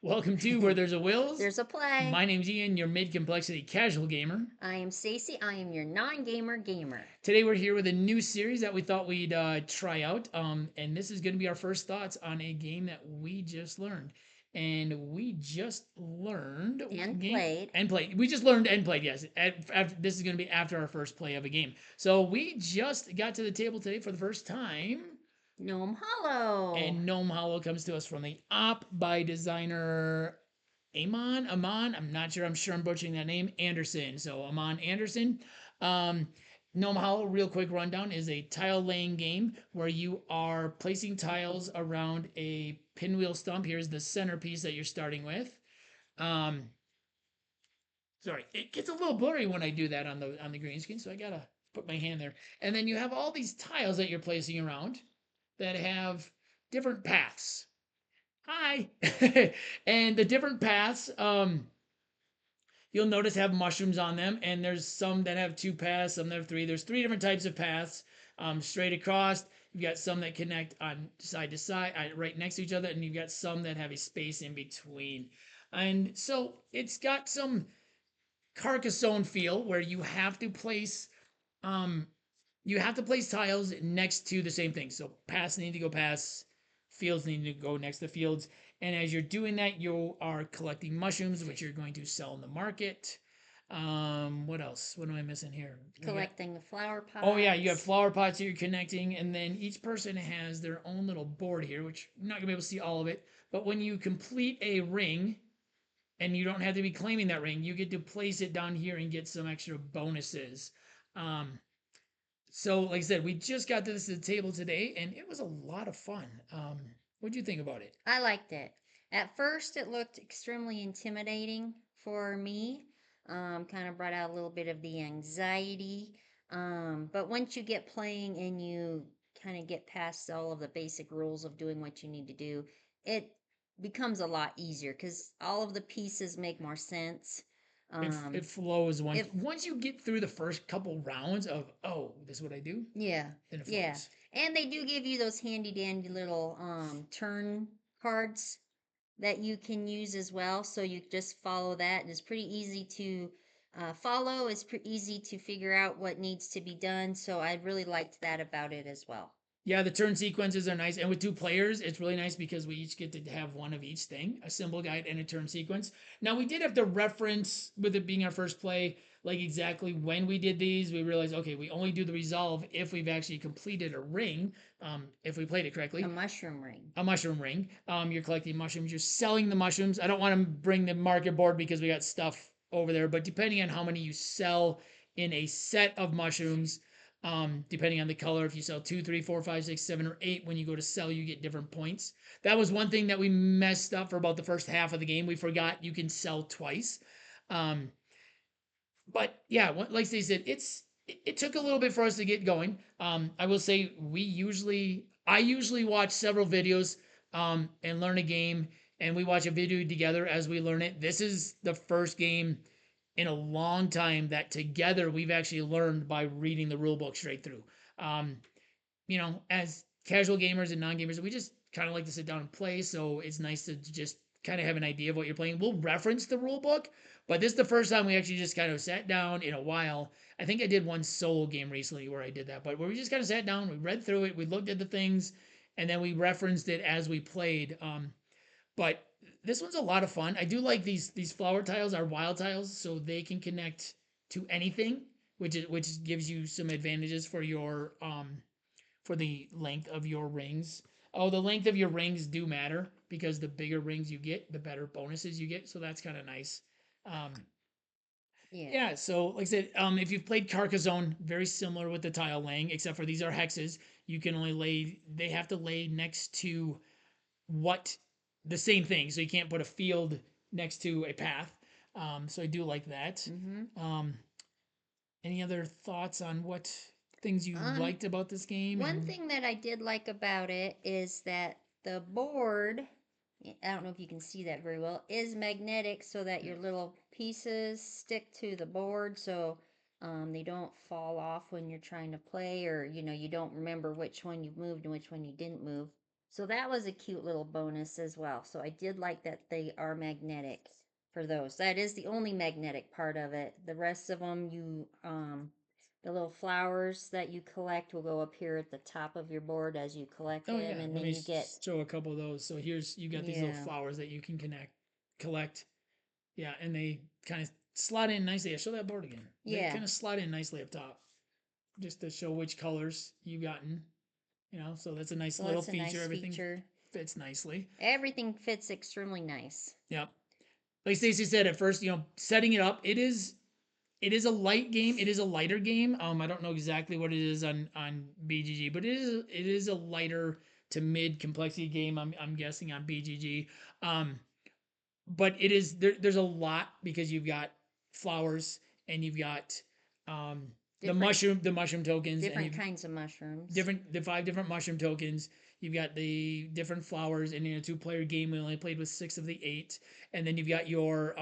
Welcome to Where There's a Wills. There's a play. My name's Ian, your mid-complexity casual gamer. I am Stacey. I am your non-gamer gamer. Today we're here with a new series that we thought we'd try out, and this is going to be our first thoughts on a game that we just learned. And we just learned And what game played. and played. We just learned and played. Yes, this is going to be after our first play of a game. So we just got to the table today for the first time. Gnome Hollow. And Gnome Hollow comes to us from the op by designer Amon, I'm not sure. I'm sure I'm butchering that name. Anderson. So Amon Anderson. Um, Gnome Hollow, real quick rundown, is a tile laying game where you are placing tiles around a pinwheel stump. Here's the centerpiece that you're starting with. Um, sorry, it gets a little blurry when I do that on the green screen, so I gotta put my hand there. And then you have all these tiles that you're placing around that have different paths. Hi. And the different paths, you'll notice have mushrooms on them, and there's some that have two paths, some that have three. There's three different types of paths, straight across. You've got some that connect on side to side, right next to each other, and you've got some that have a space in between. And so it's got some Carcassonne feel where um, you have to place tiles next to the same thing. So paths need to go past, fields need to go next to fields. And as you're doing that, you are collecting mushrooms, which you're going to sell in the market. What else? What am I missing here? Collecting the flower pots. Oh yeah, you have flower pots that you're connecting, and then each person has their own little board here, which you're not gonna be able to see all of it. But when you complete a ring, and you don't have to be claiming that ring, you get to place it down here and get some extra bonuses. Um, so, like I said, we just got to this at the table today, and it was a lot of fun. What do you think about it? I liked it. At first, it looked extremely intimidating for me. Kind of brought out a little bit of the anxiety. But once you get playing and you kind of get past all of the basic rules of doing what you need to do, it becomes a lot easier because all of the pieces make more sense. It flows once you get through the first couple rounds of this is what I do. Yeah, Then it yeah. flows. And they do give you those handy dandy little turn cards that you can use as well. So you just follow that, and it's pretty easy to follow. It's pretty easy to figure out what needs to be done. So I really liked that about it as well. Yeah, the turn sequences are nice, and with two players, it's really nice because we each get to have one of each thing, a symbol guide and a turn sequence. Now we did have to reference, with it being our first play, like exactly when we did these. We realized, okay, we only do the resolve if we've actually completed a ring, if we played it correctly. A mushroom ring. A mushroom ring. You're collecting mushrooms. You're selling the mushrooms. I don't want to bring the market board because we got stuff over there, but depending on how many you sell in a set of mushrooms, depending on the color, if you sell 2, 3, 4, 5, 6, 7, or 8, when you go to sell, you get different points. That was one thing that we messed up for about the first half of the game. We forgot you can sell twice. Um, but yeah, like they said, it took a little bit for us to get going. I will say I usually watch several videos and learn a game, and we watch a video together as we learn it. This is the first game in a long time that together we've actually learned by reading the rule book straight through. Um, as casual gamers and non-gamers, we just kind of like to sit down and play, so it's nice to just kind of have an idea of what you're playing. We'll reference the rule book, but this is the first time we actually just kind of sat down in a while. I think I did one solo game recently where I did that, but where we just kind of sat down, we read through it, we looked at the things, and then we referenced it as we played. But this one's a lot of fun. I do like these flower tiles are wild tiles, so they can connect to anything, which gives you some advantages for the length of your rings. Oh, the length of your rings do matter because the bigger rings you get, the better bonuses you get. So that's kind of nice. Um, Yeah. yeah. So like I said, if you've played Carcassonne, very similar with the tile laying, except for these are hexes. You can only lay. They have to lay next to what the same thing. So you can't put a field next to a path. So I do like that. Um, any other thoughts on what things you Um, liked about this game? One And thing that I did like about it is that the board, I don't know if you can see that very well, is magnetic so that your little pieces stick to the board so they don't fall off when you're trying to play, or you don't remember which one you moved and which one you didn't move. So that was a cute little bonus as well. So I did like that they are magnetic for those. That is the only magnetic part of it. The rest of them, the little flowers that you collect will go up here at the top of your board as you collect Oh them, yeah, and let then me you get, show a couple of those. So here's you got these little yeah, flowers that you can collect. Yeah, and they kind of slide in nicely. I show that board again. They yeah. kind of slide in nicely up top, just to show which colors you've gotten. So that's a nice So little that's a feature. nice Everything feature. fits nicely. Everything fits extremely nice. Yep. Like Stacey said at first, setting it up, it is a light game. It is a lighter game. I don't know exactly what it is on BGG, but it is a lighter to mid complexity game. I'm guessing on BGG. Um, but there's a lot because you've got flowers and you've got um, Different the mushroom tokens, and different you've kinds of mushrooms. the 5 different mushroom tokens. You've got the different flowers, and in a 2-player game, we only played with 6 of the 8, and then you've got your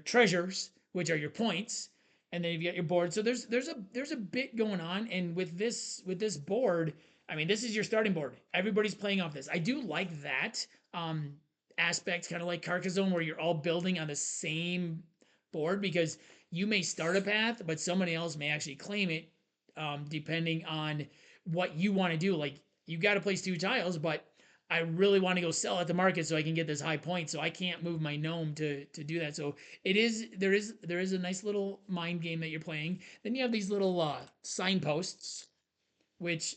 treasures, which are your points, and then you've got your board. So there's a bit going on, and with this board, I mean, this is your starting board. Everybody's playing off this. I do like that um, aspect, kind of like Carcassonne, where you're all building on the same board because you may start a path, but somebody else may actually claim it, depending on what you want to do. Like you got to place 2 tiles, but I really want to go sell at the market so I can get this high point. So I can't move my gnome to do that. So there is a nice little mind game that you're playing. Then you have these little signposts, which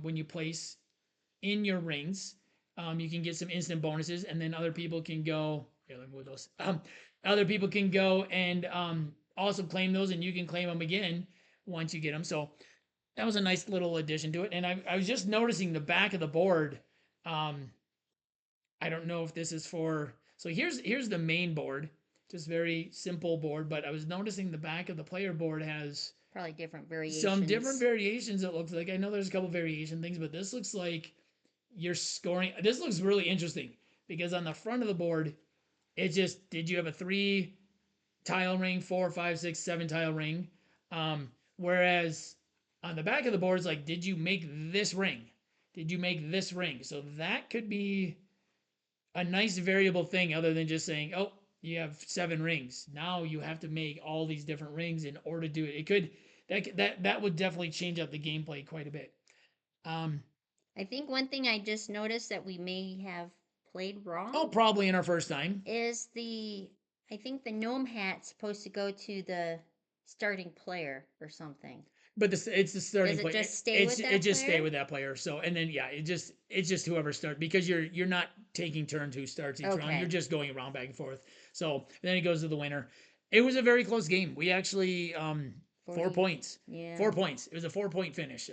when you place in your rings, you can get some instant bonuses, and then other people can go. Here, let me move those. Other people can go and also claim those, and you can claim them again once you get them. So that was a nice little addition to it. And I was just noticing the back of the board. Um, I don't know if this is for. So here's the main board, just very simple board. But I was noticing the back of the player board has Probably different some different variations. variations. It looks like I know there's a couple variation things, but this looks like you're scoring. This looks really interesting because on the front of the board, it just did you have a 3 tile ring, 4, 5, 6, 7 tile ring, whereas on the back of the board is like, did you make this ring? Did you make this ring? So that could be a nice variable thing other than just saying, oh, you have 7 rings. Now you have to make all these different rings in order to do it. It could that would definitely change up the gameplay quite a bit. Um, I think one thing I just noticed that we may have played wrong oh, probably in our first time, is I think the gnome hat's supposed to go to the starting player or something. but it's the starting Does it player. just stay with It that just stay player? with that player. So and then yeah, it's just whoever starts because you're not taking turns who starts each round. You're Okay. just going around back and forth. So then it goes to the winner. It was a very close game. We actually 4 40. points. Yeah. 4 points. It was a 4 point finish.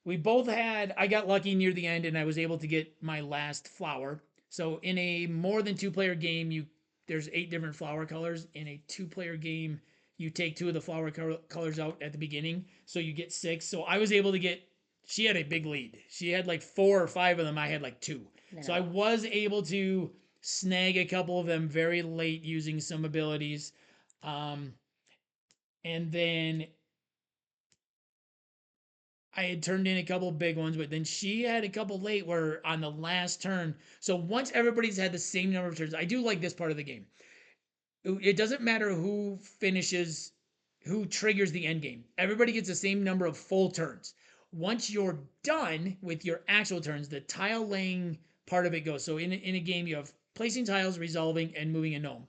We both had. I got lucky near the end, and I was able to get my last flower. So in a more than 2-player game, there's 8 different flower colors. In a 2-player game, you take 2 of the flower colors out at the beginning, so you get 6. So I was able to get. She had a big lead. She had like 4 or 5 of them. I had like 2. So I No. was able to snag a couple of them very late using some abilities. Um, and then I had turned in a couple big ones, but then she had a couple late where on the last turn. So once everybody's had the same number of turns, I do like this part of the game. It doesn't matter who triggers the end game. Everybody gets the same number of full turns. Once you're done with your actual turns, the tile laying part of it goes. So in a game, you have placing tiles, resolving, and moving a gnome.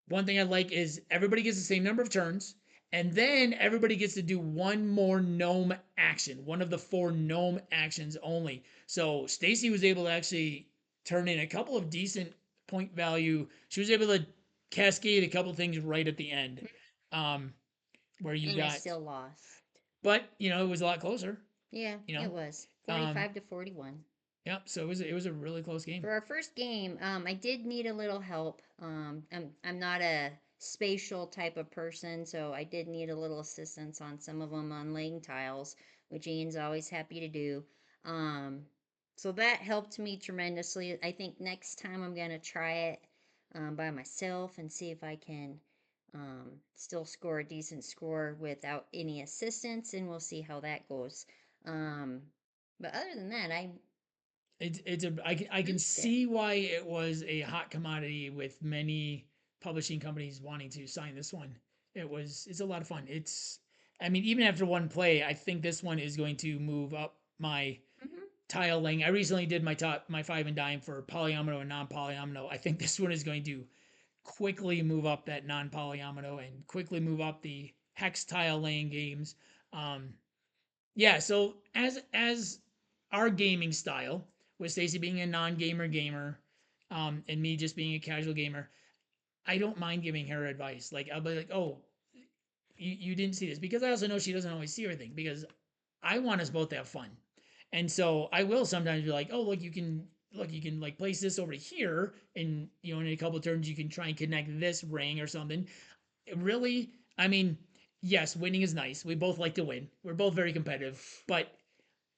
One thing I like is everybody gets the same number of turns, and then everybody gets to do one more gnome action, one of the 4 gnome actions only. So Stacy was able to actually turn in a couple of decent point value. She was able to cascade a couple things right at the end, um, where you And I got, still lost. but it was a lot closer. Yeah, You know, it was um, 45 to 41. yep. So it was a really close game. For our first game, I did need a little help. I'm not a spatial type of person, so I did need a little assistance on some of them on laying tiles, which Ian's always happy to do. Um, so that helped me tremendously. I think next time I'm gonna try it by myself and see if I can still score a decent score without any assistance, and we'll see how that goes. Um, but other than that, I I can used it. see why it was a hot commodity with many publishing companies wanting to sign this one. It's a lot of fun. It's I mean even after one play, I think this one is going to move up my Hmm. tile laying. I recently did my five and dime for polyomino and non-polyomino. I think this one is going to quickly move up that non-polyomino and quickly move up the hex tile laying games. Um, yeah, so as our gaming style, with Stacy being a non-gamer gamer, and me just being a casual gamer, I don't mind giving her advice. Like I'll be like, oh, you didn't see this because I also know she doesn't always see everything because I want us both to have fun. And so I will sometimes be like, oh, look, you can like place this over here, and in a couple of turns you can try and connect this ring or something. Really, I mean, yes, winning is nice. We both like to win. We're both very competitive, but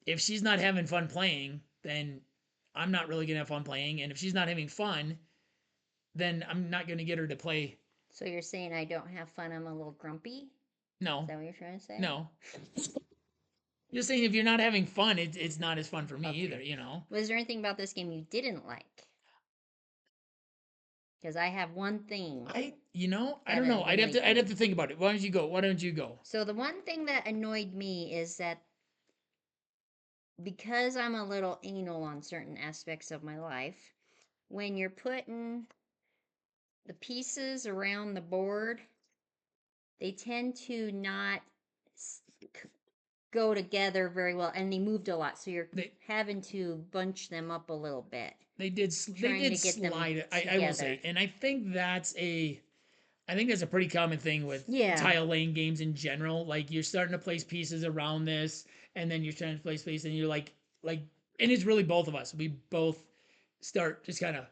if she's not having fun playing, then I'm not really gonna have fun playing. And if she's not having fun, then I'm not gonna get her to play. So you're saying I don't have fun? I'm a little grumpy? Is No, that what you're trying to say? no. Just saying, if you're not having fun, it's not as fun for me either. Okay. Was there anything about this game you didn't like? Because I have one thing I that don't know. annoyed I'd have me. to think about it. Why don't you go? Why don't you go? So the one thing that annoyed me is that because I'm a little anal on certain aspects of my life, when you're putting the pieces around the board, they tend to not go together very well and they moved a lot. So you're They having to bunch them up a little bit, they trying did to get them slide. I will together. say, and I think that's a pretty common thing with Yeah. tile laying games in general. Like you're starting to place pieces around this, and then you're trying to place pieces, and you're like, and it's really both of us. We both start just kind of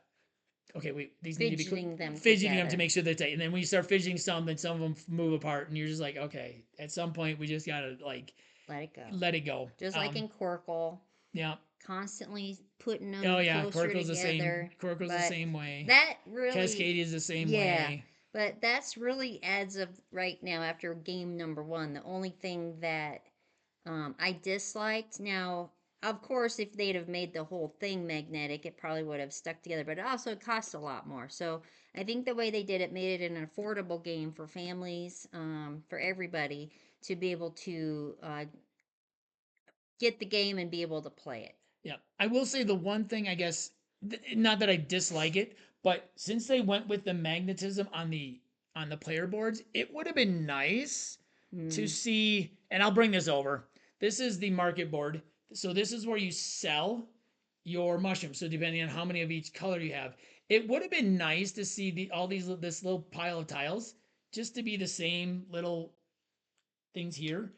okay. Wait, these need to be Fidgeting them fidgeting them to together. make sure they're tight, and then when you start fidgeting some, then some of them move apart, and you're just like, okay, at some point we just gotta like Let it go. let it go. Just like in Quirkle, Yeah. constantly putting Oh them yeah, closer Quirkle's the same. together. Quirkle's the But same way. that really, Cascadia is the same yeah, way. but that's really as of right now after game number one. The only thing that I disliked. Now, of course, if they'd have made the whole thing magnetic, it probably would have stuck together, but it also cost a lot more. So I think the way they did it made it an affordable game for families, for everybody to be able to get the game and be able to play it. Yeah, I will say the one thing I guess, not that I dislike it, but since they went with the magnetism on the player boards, it would have been nice to Hmm. see. And I'll bring this over. This is the market board. So this is where you sell your mushrooms. So depending on how many of each color you have, it would have been nice to see all these this little pile of tiles just to be the same little things here.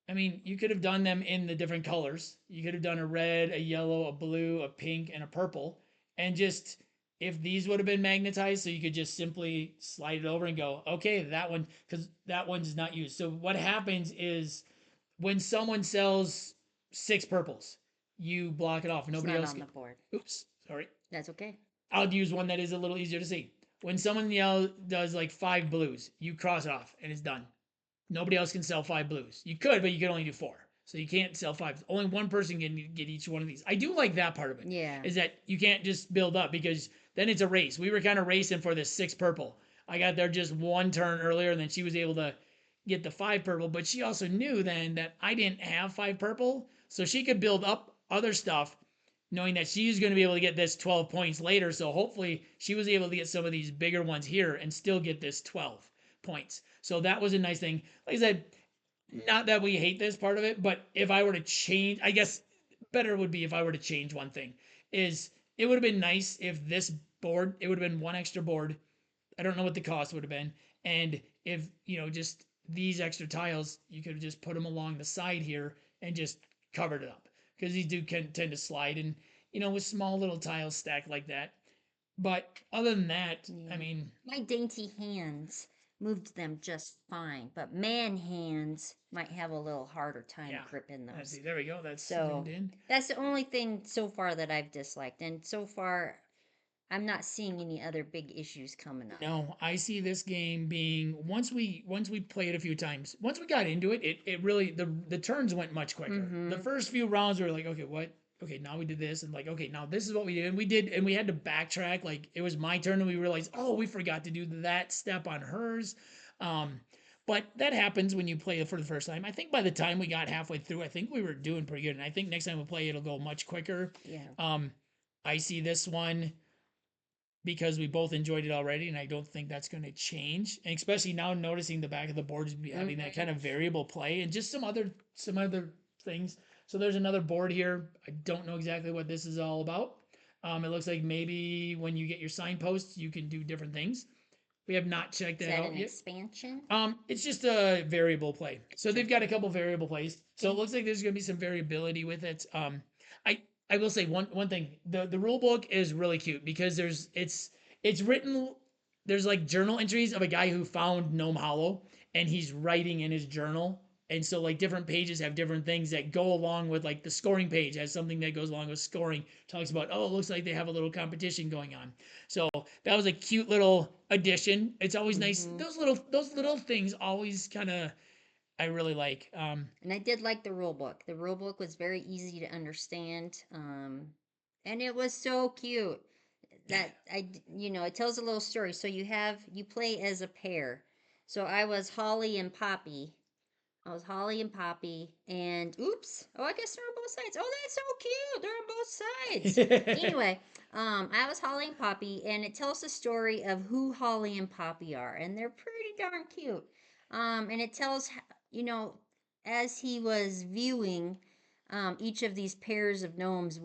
I mean, you could have done them in the different colors. You could have done a red, a yellow, a blue, a pink, and a purple. And just if these would have been magnetized, so you could just simply slide it over and go, okay, that one, because that one's not used. So what happens is when someone sells six purples, you block it off. It's Nobody not else on can. the board. Oops, sorry. That's okay. I'll use one that is a little easier to see. When someone does like five blues, you cross it off and it's done. Nobody else can sell five blues. You could, but you can only do four. So you can't sell five. Only one person can get each one of these. I do like that part of it. Yeah. Is that you can't just build up because then it's a race. We were kind of racing for this six purple. I got there just one turn earlier, and then she was able to get the five purple. But she also knew then that I didn't have five purple, so she could build up other stuff, knowing that she's going to be able to get this 12 points later. So hopefully she was able to get some of these bigger ones here and still get this 12 points. So that was a nice thing. Like I said, not that we hate this part of it, but if I were to change, I guess better would be if I were to change one thing. Is it would have been nice if this board, it would have been one extra board. I don't know what the cost would have been. And if, just these extra tiles, you could have just put them along the side here and just covered it up. Because these do tend to slide and, with small little tiles stacked like that. But other than that, I Yeah. mean, My dainty hands moved them just fine, but man hands might have a little harder time yeah. gripping Let's those. see. There we go. That's So zoomed in. that's the only thing so far that I've disliked. And so far, I'm not seeing any other big issues coming up. No, I see this game being once we play it a few times. Once we got into it, it really the turns went much quicker. The Mm-hmm. first few rounds we were like, okay, what? Okay, now we did this, and like, okay, now this is what we did, and we did, and we had to backtrack. Like it was my turn, and we realized, oh, we forgot to do that step on hers. Um, but that happens when you play it for the first time. I think by the time we got halfway through, I think we were doing pretty good, and I think next time we play, it'll go much quicker. Yeah. I see this one because we both enjoyed it already, and I don't think that's going to change. And especially now, noticing the back of the board is having that kind of variable play, and just some other things. So there's another board here. I don't know exactly what this is all about. It looks like maybe when you get your signposts, you can do different things. We have not checked Is that that out an yet. expansion? It's just a variable play. So they've Gotcha. got a couple variable plays. So it Okay. looks like there's going to be some variability with it. I I will say one thing. The rule book is really cute because it's written. There's like journal entries of a guy who found Gnome Hollow, and he's writing in his journal. And so like different pages have different things that go along with, like the scoring page has something that goes along with scoring. Talks about, oh, it looks like they have a little competition going on. So that was a cute little addition. It's always nice. Mm-hmm. Those little things always kind of I really like. And I did like the rule book. The rule book was very easy to understand, and it was so cute. That it tells a little story. So you play as a pair. So I was Holly and Poppy, and oops, oh, I guess they're on both sides. Oh, that's so cute. They're on both sides. Anyway, I was Holly and Poppy, and it tells the story of who Holly and Poppy are, and they're pretty darn cute. And it tells, you know, as he was viewing each of these pairs of gnomes,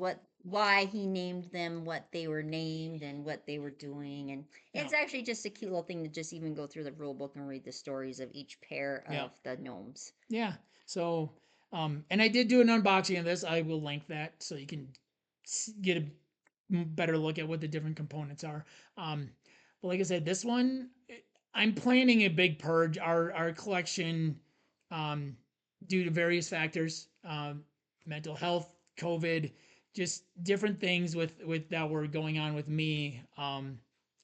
why he named them, what they were named, and what they were doing. And yeah, it's actually just a cute little thing to just even go through the rule book and read the stories of each pair yeah, of the gnomes. yeah. So, and I did do an unboxing of this. I will link that so you can get a better look at what the different components are. Um, but like I said, this one, I'm planning a big purge. Our collection, um, due to various factors, mental health, COVID, just different things with that were going on with me,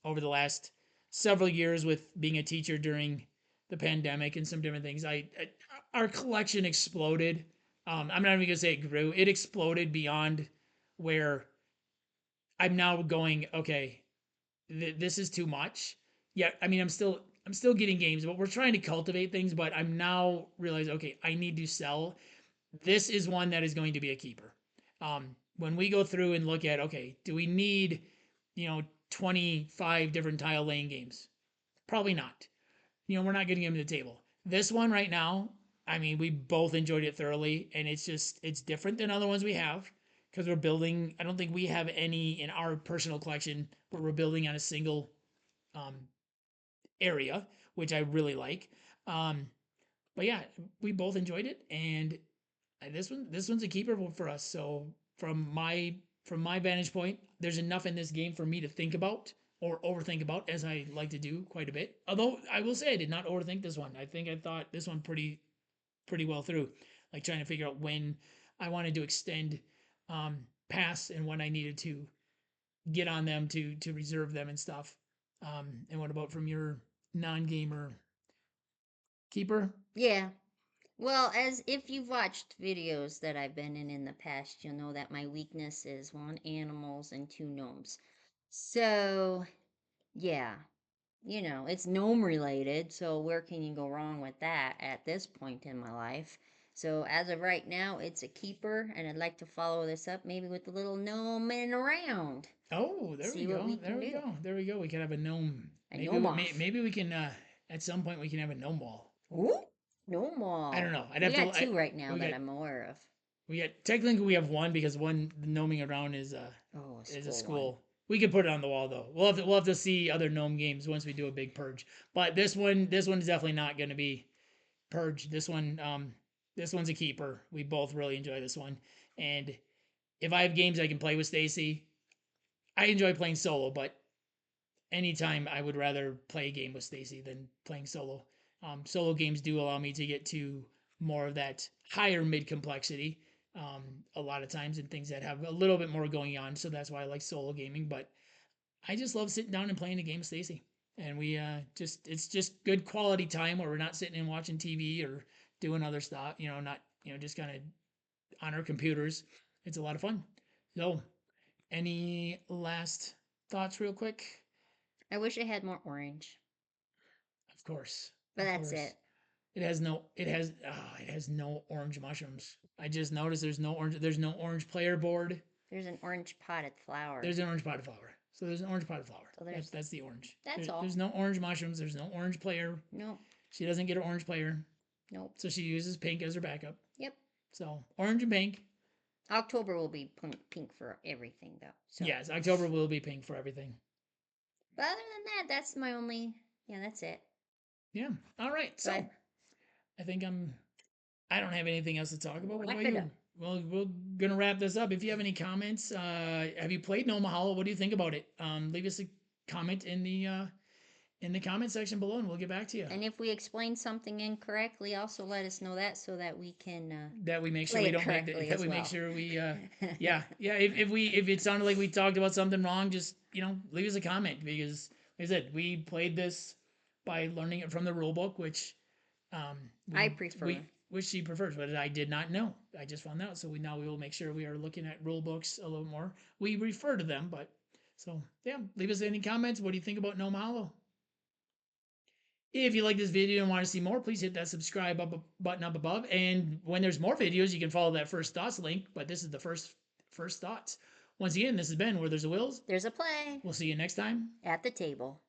over the last several years with being a teacher during the pandemic and some different things. Our collection exploded. I'm not even gonna say it grew. It exploded beyond where I'm now going, okay, this is too much. Yeah, I mean, I'm still getting games, but we're trying to cultivate things. But I'm now realizing, okay, I need to sell. This is one that is going to be a keeper. When we go through and look at, okay, do we need, you know, 25 different tile laying games? Probably not. We're not getting them to the table. This one right now, I mean, we both enjoyed it thoroughly, and it's different than other ones we have because we're building. I don't think we have any in our personal collection, but we're building on a single um, area, which I really like. Um, but yeah, we both enjoyed it, and this one's a keeper for us. So from my vantage point, there's enough in this game for me to think about or overthink about, as I like to do quite a bit. Although I will say I did not overthink this one. I think I thought this one pretty well through, like trying to figure out when I wanted to extend pass and when I needed to get on them to reserve them and stuff. And what about from your non-gamer keeper? Yeah. Well, as if you've watched videos that I've been in the past, you'll know that my weakness is one, animals, and two, gnomes. So, yeah, it's gnome related, so where can you go wrong with that at this point in my life? So, as of right now, it's a keeper, and I'd like to follow this up maybe with a little gnoming around. Oh, there we See what go. we There can we do. go. There we go. We could have a gnome. A Maybe gnome we off. maybe we can at some point we can have a gnome wall. Ooh, gnome I don't wall. know. I'd We have to. got two right now We that got I'm aware of. technically we have one because one gnoming around Oh, a is a school one. school. We could put it on the wall though. We'll have to see other gnome games once we do a big purge. But this one is definitely not going to be purge. This one's a keeper. We both really enjoy this one. And if I have games I can play with Stacy, I enjoy playing solo, but anytime I would rather play a game with Stacy than playing solo. Solo games do allow me to get to more of that higher mid complexity, a lot of times, and things that have a little bit more going on. So that's why I like solo gaming. But I just love sitting down and playing a game with Stacy. And we it's just good quality time where we're not sitting and watching TV or doing other stuff, not, just kind of on our computers. It's a lot of fun. So, any last thoughts, real quick? I wish it had more orange, Of course, but of that's course. it. It has no orange mushrooms. I just noticed there's no orange player board. There's an orange potted flower. There's an orange potted flower. So there's an orange potted flower. So That's the orange. That's all. There's no orange mushrooms. There's no orange player. Nope. She doesn't get her orange player. Nope. So she uses pink as her backup. Yep. So orange and pink. October will be pink for everything, though. So. Yes, October will be pink for everything. But other than that, that's my only. Yeah, that's it. Yeah. All right. So I think I don't have anything else to talk about. What about you? Well, we're gonna wrap this up. If you have any comments, have you played Gnome Hollow? What do you think about it? Leave us a comment in the comment section below, and we'll get back to you. And if we explain something incorrectly, also let us know that so that we can that we make sure we don't make that we make sure we yeah. If it sounded like we talked about something wrong, just leave us a comment, because like I said, we played this by learning it from the rule book, which I prefer. Which she prefers, but I did not know. I just found out, so we will make sure we are looking at rule books a little more. We refer to them, but so yeah, leave us any comments. What do you think about Gnome Hollow? If you like this video and want to see more, please hit that subscribe button up above. And when there's more videos, you can follow that First Thoughts link. But this is the first thoughts. Once again, this has been Where There's a Wills, there's a play. We'll see you next time At the table.